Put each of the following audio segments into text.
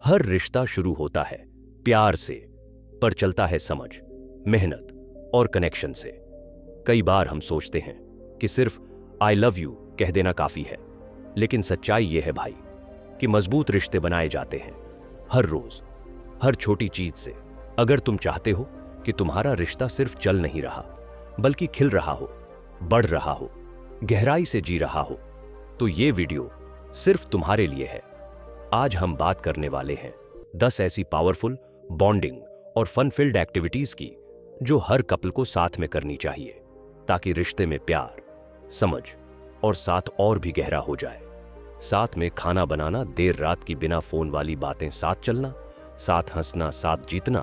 हर रिश्ता शुरू होता है प्यार से, पर चलता है समझ, मेहनत और कनेक्शन से। कई बार हम सोचते हैं कि सिर्फ आई लव यू कह देना काफी है, लेकिन सच्चाई यह है भाई कि मजबूत रिश्ते बनाए जाते हैं हर रोज, हर छोटी चीज से। अगर तुम चाहते हो कि तुम्हारा रिश्ता सिर्फ चल नहीं रहा, बल्कि खिल रहा हो, बढ़ रहा हो, गहराई से जी रहा हो, तो ये वीडियो सिर्फ तुम्हारे लिए है। आज हम बात करने वाले हैं 10 ऐसी पावरफुल बॉन्डिंग और फन फिल्ड एक्टिविटीज की जो हर कपल को साथ में करनी चाहिए, ताकि रिश्ते में प्यार, समझ और साथ और भी गहरा हो जाए। साथ में खाना बनाना, देर रात की बिना फोन वाली बातें, साथ चलना, साथ हंसना, साथ जीतना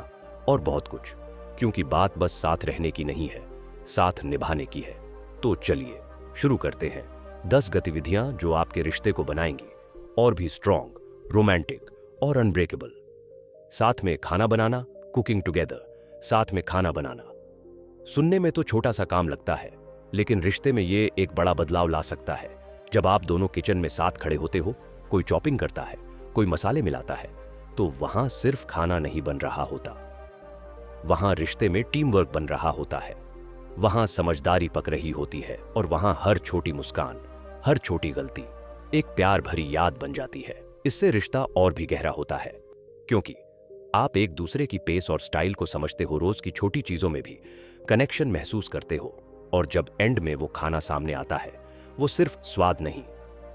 और बहुत कुछ। क्योंकि बात बस साथ रहने की नहीं है, साथ निभाने की है। तो चलिए शुरू करते हैं 10 गतिविधियां जो आपके रिश्ते को बनाएंगी और भी स्ट्रॉन्ग, रोमांटिक और अनब्रेकेबल। साथ में खाना बनाना, कुकिंग टुगेदर। साथ में खाना बनाना सुनने में तो छोटा सा काम लगता है, लेकिन रिश्ते में ये एक बड़ा बदलाव ला सकता है। जब आप दोनों किचन में साथ खड़े होते हो, कोई चॉपिंग करता है, कोई मसाले मिलाता है, तो वहां सिर्फ खाना नहीं बन रहा होता, वहां रिश्ते में टीम वर्क बन रहा होता है, वहां समझदारी पक रही होती है, और वहां हर छोटी मुस्कान, हर छोटी गलती एक प्यार भरी याद बन जाती है। इससे रिश्ता और भी गहरा होता है, क्योंकि आप एक दूसरे की पेस और स्टाइल को समझते हो, रोज की छोटी चीजों में भी कनेक्शन महसूस करते हो। और जब एंड में वो खाना सामने आता है, वो सिर्फ स्वाद नहीं,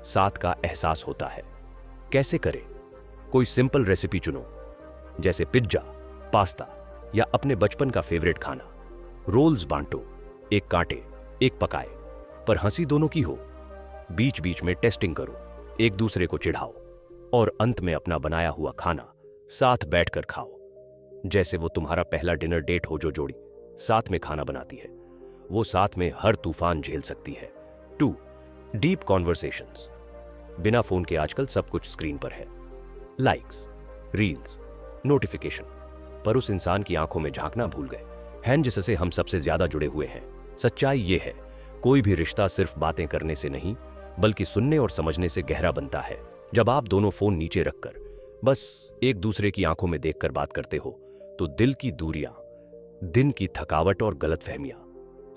साथ का एहसास होता है। कैसे करें? कोई सिंपल रेसिपी चुनो, जैसे पिज्जा, पास्ता या अपने बचपन का फेवरेट खाना। रोल्स बांटो, एक काटे, एक पकाए, पर हंसी दोनों की हो। बीच बीच में टेस्टिंग करो, एक दूसरे को चिढ़ाओ, और अंत में अपना बनाया हुआ खाना साथ बैठकर खाओ, जैसे वो तुम्हारा पहला डिनर डेट हो। जो जोड़ी साथ में खाना बनाती है, वो साथ में हर तूफान झेल सकती है। 2. Deep conversations. बिना फोन के आजकल सब कुछ स्क्रीन पर है, लाइक्स, रील्स, नोटिफिकेशन, पर उस इंसान की आंखों में झांकना भूल गए हैं जिससे हम सबसे ज्यादा जुड़े हुए हैं। सच्चाई ये है, कोई भी रिश्ता सिर्फ बातें करने से नहीं, बल्कि सुनने और समझने से गहरा बनता है। जब आप दोनों फोन नीचे रखकर बस एक दूसरे की आंखों में देखकर बात करते हो, तो दिल की दूरियां, दिन की थकावट और गलतफहमियां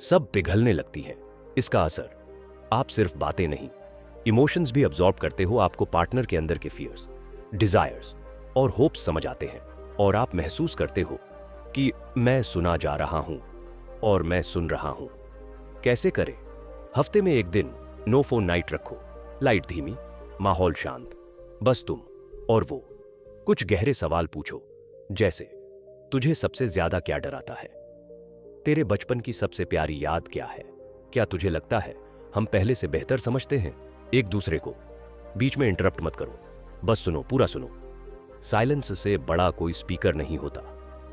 सब पिघलने लगती हैं। इसका असर आप सिर्फ बातें नहीं, इमोशंस भी अब्सॉर्ब करते हो। आपको पार्टनर के अंदर के फियर्स, डिजायर्स और होप्स समझ आते हैं, और आप महसूस करते हो कि मैं सुना जा रहा हूं और मैं सुन रहा हूं। कैसे करें? हफ्ते में एक दिन नो फोन नाइट रखो, लाइट धीमी, माहौल शांत, बस तुम और वो। कुछ गहरे सवाल पूछो, जैसे तुझे सबसे ज्यादा क्या डराता है? तेरे बचपन की सबसे प्यारी याद क्या है? क्या तुझे लगता है हम पहले से बेहतर समझते हैं एक दूसरे को? बीच में इंटरप्ट मत करो, बस सुनो, पूरा सुनो। साइलेंस से बड़ा कोई स्पीकर नहीं होता,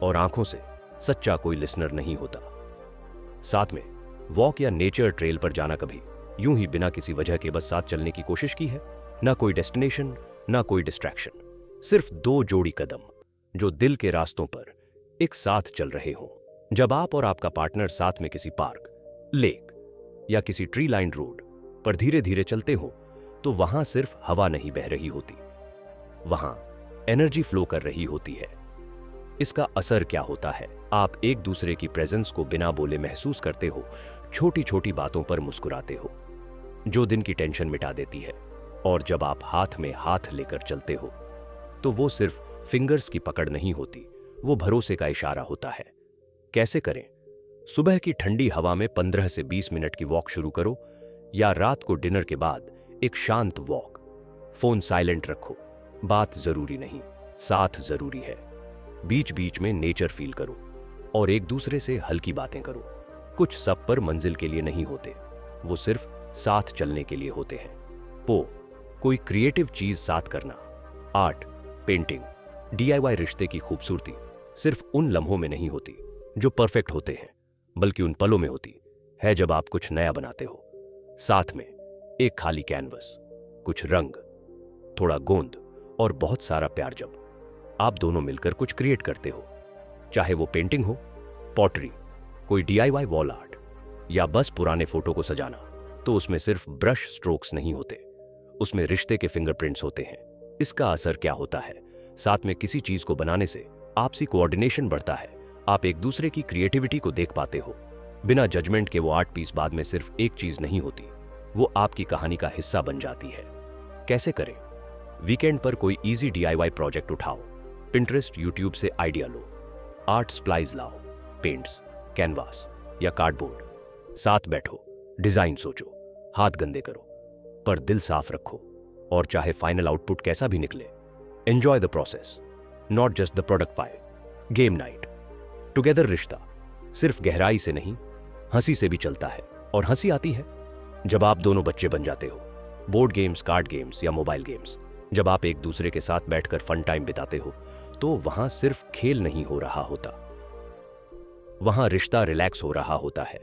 और आंखों से सच्चा कोई लिसनर नहीं होता। साथ में वॉक या नेचर ट्रेल पर जाना, कभी यूं ही बिना किसी वजह के बस साथ चलने की कोशिश की है? ना कोई डेस्टिनेशन, ना कोई डिस्ट्रैक्शन, सिर्फ 2 जोड़ी कदम जो दिल के रास्तों पर एक साथ चल रहे हों। जब आप और आपका पार्टनर साथ में किसी पार्क, लेक या किसी ट्री लाइन रोड पर धीरे धीरे चलते हो, तो वहां सिर्फ हवा नहीं बह रही होती, वहां एनर्जी फ्लो कर रही होती है। इसका असर क्या होता है? आप एक दूसरे की प्रेजेंस को बिना बोले महसूस करते हो, छोटी छोटी बातों पर मुस्कुराते हो, जो दिन की टेंशन मिटा देती है। और जब आप हाथ में हाथ लेकर चलते हो, तो वो सिर्फ फिंगर्स की पकड़ नहीं होती, वो भरोसे का इशारा होता है। कैसे करें? सुबह की ठंडी हवा में 15 से 20 मिनट की वॉक शुरू करो, या रात को डिनर के बाद एक शांत वॉक। फोन साइलेंट रखो, बात जरूरी नहीं, साथ जरूरी है। बीच बीच में नेचर फील करो, और एक दूसरे से हल्की बातें करो। कुछ सब पर मंजिल के लिए नहीं होते, वो सिर्फ साथ चलने के लिए होते हैं। कोई क्रिएटिव चीज साथ करना, आर्ट, पेंटिंग, DIY। रिश्ते की खूबसूरती सिर्फ उन लम्हों में नहीं होती जो परफेक्ट होते हैं, बल्कि उन पलों में होती है जब आप कुछ नया बनाते हो। साथ में एक खाली कैनवस, कुछ रंग, थोड़ा गोंद और बहुत सारा प्यार। जब आप दोनों मिलकर कुछ क्रिएट करते हो, चाहे वो पेंटिंग हो, पॉटरी, कोई DIY वॉल आर्ट, या बस पुराने फोटो को सजाना, तो उसमें सिर्फ ब्रश स्ट्रोक्स नहीं होते, उसमें रिश्ते के फिंगरप्रिंट्स होते हैं। इसका असर क्या होता है? साथ में किसी चीज को बनाने से आपसी कोऑर्डिनेशन बढ़ता है। आप एक दूसरे की क्रिएटिविटी को देख पाते हो। बिना जजमेंट के वो आर्ट पीस बाद में सिर्फ एक चीज नहीं होती, वो आपकी कहानी का हिस्सा बन जाती है। कैसे करें? वीकेंड पर कोई इजी DIY प्रोजेक्ट उठाओ। पिंटरेस्ट, यूट्यूब से आइडिया लो। आर्ट सप्लाईज लाओ, पेंट्स, कैनवास या कार्डबोर्ड। साथ बैठो, डिजाइन सोचो, हाथ गंदे करो, पर दिल साफ रखो। और चाहे फाइनल आउटपुट कैसा भी निकले, enjoy the process, not just the product file. Game night together. रिश्ता सिर्फ गहराई से नहीं, हंसी से भी चलता है। और हंसी आती है जब आप दोनों बच्चे बन जाते हो। बोर्ड गेम्स, कार्ड गेम्स या मोबाइल गेम्स, जब आप एक दूसरे के साथ बैठकर फन टाइम बिताते हो, तो वहां सिर्फ खेल नहीं हो रहा होता, वहां रिश्ता रिलैक्स हो रहा होता है।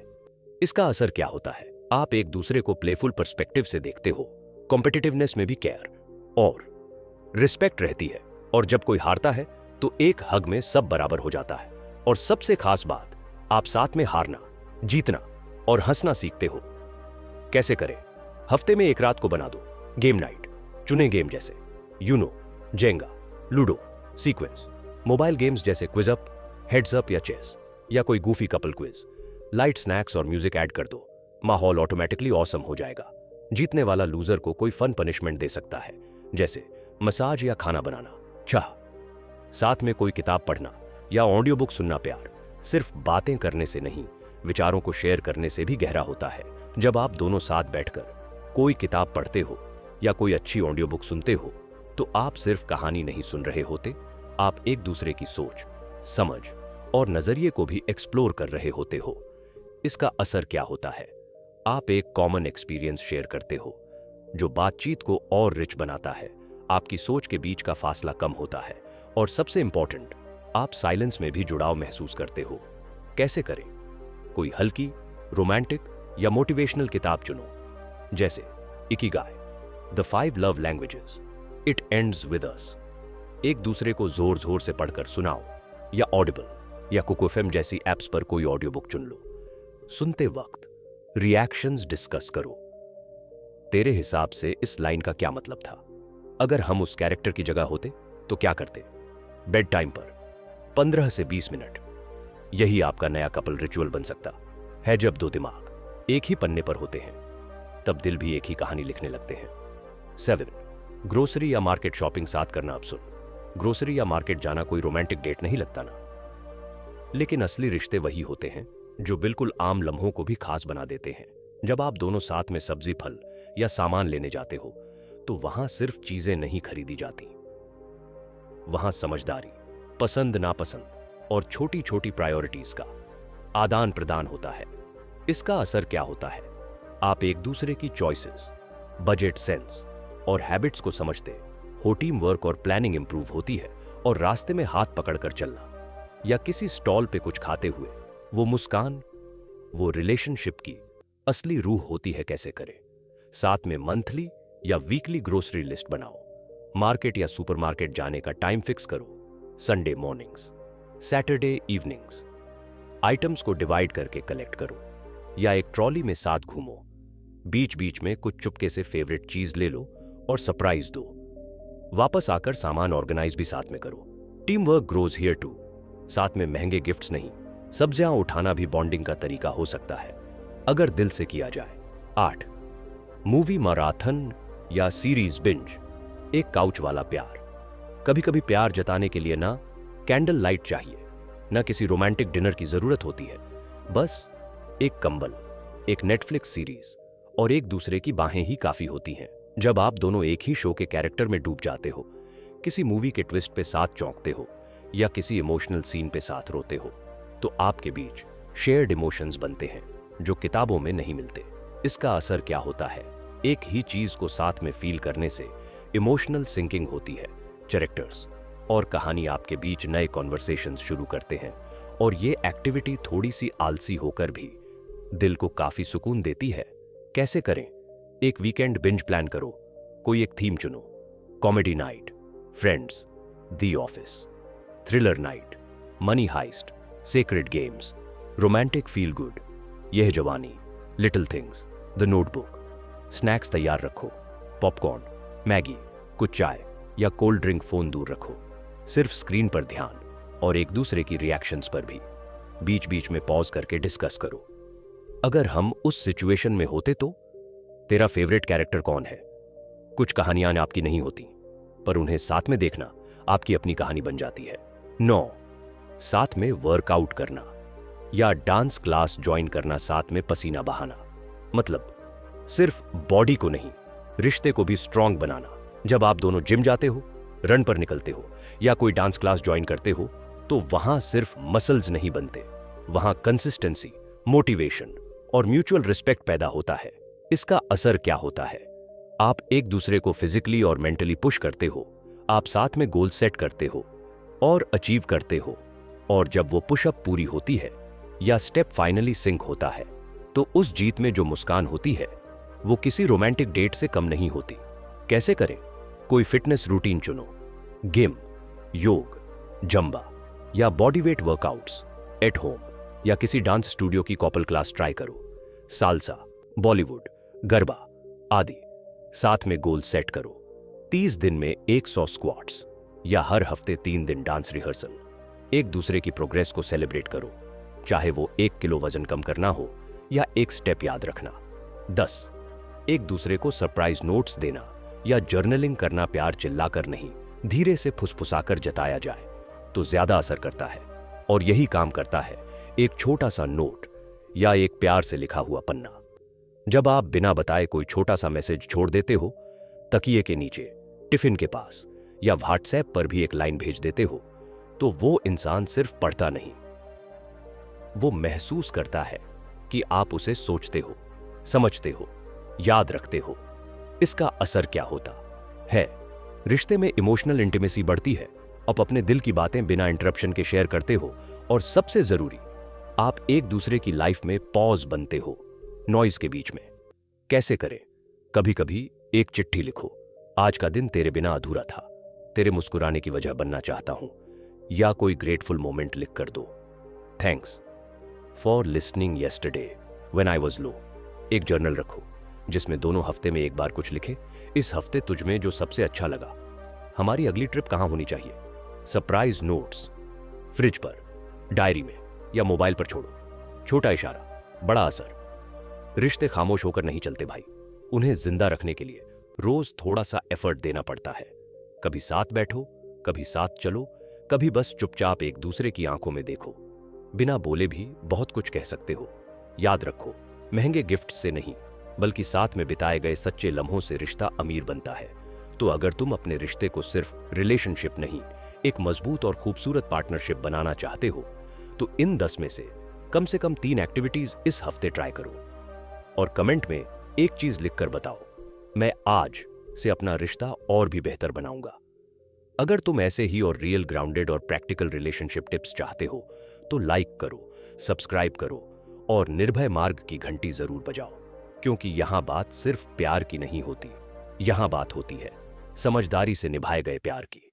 इसका असर क्या होता है? आप एक दूसरे को प्लेफुल पर्सपेक्टिव से देखते हो। कॉम्पिटिटिवनेस में भी केयर और रिस्पेक्ट रहती है। और जब कोई हारता है तो एक हग में सब बराबर हो जाता है। और सबसे खास बात, आप साथ में हारना, जीतना और हंसना सीखते हो। कैसे करें? हफ्ते में एक रात को बना दो गेम नाइट। चुने गेम जैसे Uno, Jenga, Ludo, Sequence. Mobile games जैसे क्विज अप, हेड्स अप या चेस, या कोई goofy couple quiz. Light snacks और म्यूजिक ऐड कर दो, माहौल ऑटोमेटिकली ऑसम हो जाएगा। जीतने वाला लूजर को कोई फन पनिशमेंट दे सकता है, जैसे मसाज या खाना बनाना, चाह। साथ में कोई किताब पढ़ना या ऑडियो बुक सुनना। प्यार सिर्फ बातें करने से नहीं, विचारों को शेयर करने से भी गहरा होता है। जब आप दोनों साथ बैठकर कोई किताब पढ़ते हो या कोई अच्छी ऑडियो बुक सुनते हो, तो आप सिर्फ कहानी नहीं सुन रहे होते, आप एक दूसरे की सोच, समझ और नजरिए को भी एक्सप्लोर कर रहे होते हो। इसका असर क्या होता है? आप एक कॉमन एक्सपीरियंस शेयर करते हो, जो बातचीत को और रिच बनाता है। आपकी सोच के बीच का फासला कम होता है। और सबसे इंपॉर्टेंट, आप साइलेंस में भी जुड़ाव महसूस करते हो। कैसे करें? कोई हल्की, रोमांटिक या मोटिवेशनल किताब चुनो, जैसे Ikigai, the 5 love languages, it ends with us. एक दूसरे को जोर जोर से पढ़कर सुनाओ, या ऑडिबल या कुक एफएम जैसी एप्स पर कोई ऑडियो बुक चुन लो। सुनते वक्त रिएक्शंस डिस्कस करो। तेरे हिसाब से इस लाइन का क्या मतलब था? अगर हम उस कैरेक्टर की जगह होते तो क्या करते? बेड टाइम पर 15 से 20 मिनट, यही आपका नया कपल रिचुअल बन सकता है। जब दो दिमाग एक ही पन्ने पर होते हैं, तब दिल भी एक ही कहानी लिखने लगते हैं। 7 ग्रोसरी या मार्केट शॉपिंग साथ करना। अब सुन, ग्रोसरी या मार्केट जाना कोई रोमांटिक डेट नहीं लगता ना, लेकिन असली रिश्ते वही होते हैं जो बिल्कुल आम लम्हों को भी खास बना देते हैं। जब आप दोनों साथ में सब्जी, फल या सामान लेने जाते हो, तो वहां सिर्फ चीजें नहीं खरीदी जाती, वहां समझदारी, पसंद नापसंद और छोटी छोटी प्रायोरिटीज का आदान प्रदान होता है। इसका असर क्या होता है? आप एक दूसरे की चॉइसेस, बजट सेंस और हैबिट्स को समझते हो। टीम वर्क और प्लानिंग इंप्रूव होती है। और रास्ते में हाथ पकड़कर चलना या किसी स्टॉल पे कुछ खाते हुए वो मुस्कान, वो रिलेशनशिप की असली रूह होती है। कैसे करें? साथ में मंथली या वीकली ग्रोसरी लिस्ट बनाओ। मार्केट या सुपरमार्केट जाने का टाइम फिक्स करो, Sunday mornings, Saturday evenings. Items को डिवाइड करके कलेक्ट करो या एक ट्रॉली में साथ घूमो। बीच बीच में कुछ चुपके से फेवरेट चीज ले लो और सरप्राइज दो। वापस आकर सामान ऑर्गेनाइज भी साथ में करो। Team work grows here too. साथ में महंगे गिफ्ट्स नहीं, सब्जियां उठाना भी बॉन्डिंग का तरीका हो सकता है, अगर दिल से किया जाए। 8 मूवी मैराथन या सीरीज बिंज। एक काउच वाला प्यार। कभी कभी प्यार जताने के लिए ना कैंडल लाइट चाहिए, ना किसी रोमांटिक डिनर की जरूरत होती है। बस एक कंबल, एक नेटफ्लिक्स सीरीज और एक दूसरे की बाहें ही काफी होती हैं। जब आप दोनों एक ही शो के कैरेक्टर में डूब जाते हो, किसी मूवी के ट्विस्ट पे साथ चौंकते हो या किसी इमोशनल सीन पे साथ रोते हो, तो आपके बीच शेयर्ड इमोशंस बनते हैं जो किताबों में नहीं मिलते। इसका असर क्या होता है? एक ही चीज को साथ में फील करने से इमोशनल सिंकिंग होती है। कैरेक्टर्स और कहानी आपके बीच नए कॉन्वर्सेशंस शुरू करते हैं। और ये एक्टिविटी थोड़ी सी आलसी होकर भी दिल को काफी सुकून देती है। कैसे करें? एक वीकेंड बिंज प्लान करो। कोई एक थीम चुनो, comedy night, Friends, The Office, thriller night, Money Heist, Sacred Games, romantic feel good, Yeh Jawaani, Little Things, The Notebook. Snacks तैयार रखो, पॉपकॉर्न, मैगी, कुछ चाय या कोल्ड ड्रिंक फोन दूर रखो। सिर्फ स्क्रीन पर ध्यान और एक दूसरे की रिएक्शंस पर भी बीच बीच में पॉज करके डिस्कस करो। अगर हम उस सिचुएशन में होते तो तेरा फेवरेट कैरेक्टर कौन है? कुछ कहानियां आपकी नहीं होती, पर उन्हें साथ में देखना आपकी अपनी कहानी बन जाती है। 9. साथ में वर्कआउट करना या डांस क्लास ज्वाइन करना, साथ में पसीना बहाना। मतलब सिर्फ बॉडी को नहीं, रिश्ते को भी स्ट्रांग बनाना। जब आप दोनों जिम जाते हो, रन पर निकलते हो या कोई डांस क्लास ज्वाइन करते हो तो वहां सिर्फ मसल्स नहीं बनते, वहां कंसिस्टेंसी, मोटिवेशन और म्यूचुअल रिस्पेक्ट पैदा होता है। इसका असर क्या होता है? आप एक दूसरे को फिजिकली और मेंटली पुश करते हो, आप साथ में गोल सेट करते हो और अचीव करते हो, और जब वो पुशअप पूरी होती है या स्टेप फाइनली सिंक होता है तो उस जीत में जो मुस्कान होती है वो किसी रोमांटिक डेट से कम नहीं होती। कैसे करें? कोई फिटनेस रूटीन चुनो, जिम, योग, जंबा या body weight workouts at home या किसी डांस स्टूडियो की कपल क्लास ट्राई करो। सालसा, बॉलीवुड, गरबा आदि साथ में गोल सेट करो। 30 दिन में 100 स्क्वाट्स या हर हफ्ते 3 दिन डांस रिहर्सल। एक दूसरे की प्रोग्रेस को सेलिब्रेट करो, चाहे वो 1 किलो वजन कम करना हो या एक स्टेप याद रखना। 10. एक दूसरे को सरप्राइज नोट्स देना या जर्नलिंग करना। प्यार चिल्लाकर नहीं, धीरे से फुसफुसाकर जताया जाए तो ज्यादा असर करता है, और यही काम करता है एक छोटा सा नोट या एक प्यार से लिखा हुआ पन्ना। जब आप बिना बताए कोई छोटा सा मैसेज छोड़ देते हो, तकिए के नीचे, टिफिन के पास या व्हाट्सएप पर भी एक लाइन भेज देते हो, तो वो इंसान सिर्फ पढ़ता नहीं, वो महसूस करता है कि आप उसे सोचते हो, समझते हो, याद रखते हो। इसका असर क्या होता है? रिश्ते में इमोशनल इंटीमेसी बढ़ती है, आप अपने दिल की बातें बिना इंटरप्शन के शेयर करते हो, और सबसे जरूरी, आप एक दूसरे की लाइफ में पॉज बनते हो, नॉइज के बीच में। कैसे करें? कभी कभी एक चिट्ठी लिखो, आज का दिन तेरे बिना अधूरा था, तेरे मुस्कुराने की वजह बनना चाहता हूं, या कोई ग्रेटफुल मोमेंट लिख कर दो। Thanks for listening yesterday when I was low. एक जर्नल रखो जिसमें दोनों हफ्ते में एक बार कुछ लिखे, इस हफ्ते तुझ में जो सबसे अच्छा लगा। हमारी अगली ट्रिप कहां होनी चाहिए? सरप्राइज नोट्स, फ्रिज पर, डायरी में या मोबाइल पर छोड़ो। छोटा इशारा, बड़ा असर। रिश्ते खामोश होकर नहीं चलते भाई, उन्हें जिंदा रखने के लिए रोज थोड़ा सा एफर्ट देना पड़ता है। कभी साथ बैठो, कभी साथ चलो, कभी बस चुपचाप एक दूसरे की आंखों में देखो। बिना बोले भी बहुत कुछ कह सकते हो। याद रखो, महंगे गिफ्ट से नहीं, बल्कि साथ में बिताए गए सच्चे लम्हों से रिश्ता अमीर बनता है। तो अगर तुम अपने रिश्ते को सिर्फ रिलेशनशिप नहीं, एक मजबूत और खूबसूरत पार्टनरशिप बनाना चाहते हो, तो इन 10 में से कम 3 एक्टिविटीज इस हफ्ते ट्राई करो, और कमेंट में एक चीज लिखकर बताओ, मैं आज से अपना रिश्ता और भी बेहतर बनाऊंगा। अगर तुम ऐसे ही और रियल, ग्राउंडेड और प्रैक्टिकल रिलेशनशिप टिप्स चाहते हो तो लाइक करो, सब्सक्राइब करो और निर्भय मार्ग की घंटी जरूर बजाओ, क्योंकि यहां बात सिर्फ प्यार की नहीं होती, यहां बात होती है समझदारी से निभाए गए प्यार की।